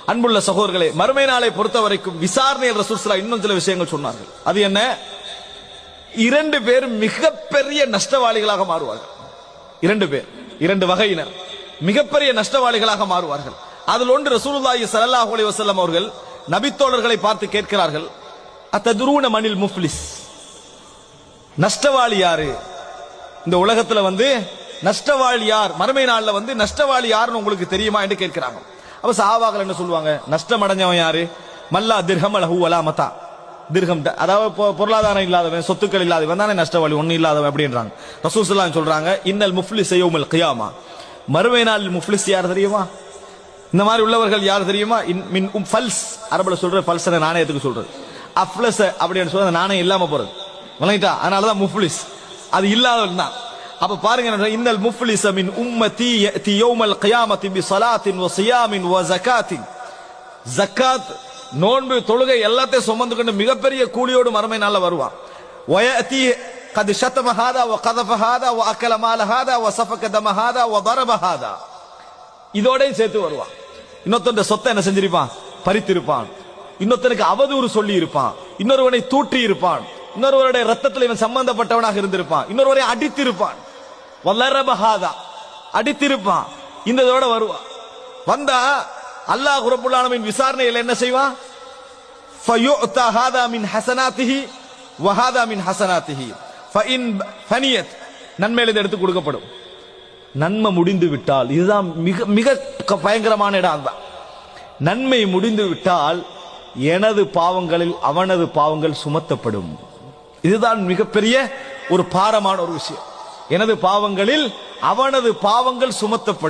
அன்புள்ள சகோதரர்களே, மறுமை நாளை பொறுத்த வரைக்கும் விசாரணை ரசூல் ஸல்லல்லாஹு இன்னும் சில விஷயங்கள் சொன்னார்கள். அது என்ன? 2 பேர் மிகப்பெரிய நஷ்டவாளிகளாக மாறுவார்கள். 2 பேர், 2 வகையினர் மிகப்பெரிய நஷ்டவாளிகளாக மாறுவார்கள். அதில் ஒன்று ரசூலுல்லாஹி ஸல்லல்லாஹு அலைஹி வஸல்லம் அவர்கள் நபித்தோழர்களை பார்த்து கேட்கிறார்கள், அத்ததுரூன மனில் முஃப்லிஸ், நஷ்டவாளி யாரு? இந்த உலகத்துல நஷ்டவாளி யார், மறுமை நாள்ல நஷ்டவாளி யாருன்னு உங்களுக்கு தெரியுமா என்று கேட்கிறாங்க. அப்ப சஹாபாக்கள் என்ன சொல்லுவாங்க? நஷ்டம் அடைஞ்சவன் யாரு? மல்லா திர்ஹம் லஹு வலா மதா, திர்ஹம் அதாவது பொருளாதாரம் இல்லாதவன், சொத்துக்கள் இல்லாதவன் தானே நஷ்டவாளி, ஒண்ணு இல்லாதவன் அப்படின்றாங்க. ரசூல் ஸல்லல்லாஹு சொல்றாங்க, இன்னல் முஃப்லிஸ் யௌமல் கியாமா, மறுமை நாள் முஃப்லிஸ் யார் தெரியுமா? இந்த மாதிரி உள்ளவர்கள் யார் தெரியுமா? மின் ஃபல்ஸ், அரபுல சொல்ற ஃபல்ஸ் நாணயத்துக்கு சொல்றது. அஃப்லஸ் அப்படின்னு சொல்ற நாணயம் இல்லாம போறது, விளங்கிட்டா? அதனாலதான் முஃப்லிஸ், அது இல்லாதவன் தான். அப்ப பாருங்க, இன்னல் முஃப்லிஸ மின் உம்மதி யதி யௌமல் கியாமத்தி பிஸலாத்தின் வஸியாமின் வஸகாத்தின், ஜகாத், நோன்பு, தொழுகை எல்லாத்தையும் சுமந்து கொண்டு மிகப்பெரிய கூலியோடு மறுமை நாள்ல வருவான். வயதி கத் ஷதம ஹாதா வ கதஃப ஹாதா வ அகல மால ஹாதா வ சஃபக தம ஹாதா வ தரப ஹாதா, இதோடயும் சேர்த்து வருவான். இன்னொருத்தன் சொத்தை என்ன செஞ்சிருப்பான்? பறித்திருப்பான். இன்னொருத்தனுக்கு அவதூறு சொல்லி இருப்பான். இன்னொருவனை தூற்றி இருப்பான். இன்னொருவருடைய ரத்தத்தில் இவன் சம்பந்தப்பட்டவனாக இருந்திருப்பான். இன்னொருவரை அடித்திருப்பான். வல்லரபஹாதா, அடித்திருப்பான். இந்த இதோட வருவான். வந்தா அல்லாஹ் ரப்பல் ஆலமீன் விசாரணையில் என்ன செய்வான்? ஃபயுஅதா ஹாதா மின் ஹஸனாத்திஹி வ ஹாதா மின் ஹஸனாத்திஹி ஃபஇன் ஃபனியத், நன்மையிலிருந்து எடுத்து கொடுக்கப்படும். நன்மை முடிந்து விட்டால், இதுதான் மிக மிக பயங்கரமான இடம் தான். நன்மை முடிந்து விட்டால் எனது பாவங்களில் அவனது பாவங்கள் சுமத்தப்படும். இதுதான் மிகப்பெரிய ஒரு பாரமான ஒரு விஷயம். எனது பாவங்களில் அவனது பாவங்கள் சுமத்தப்படும்.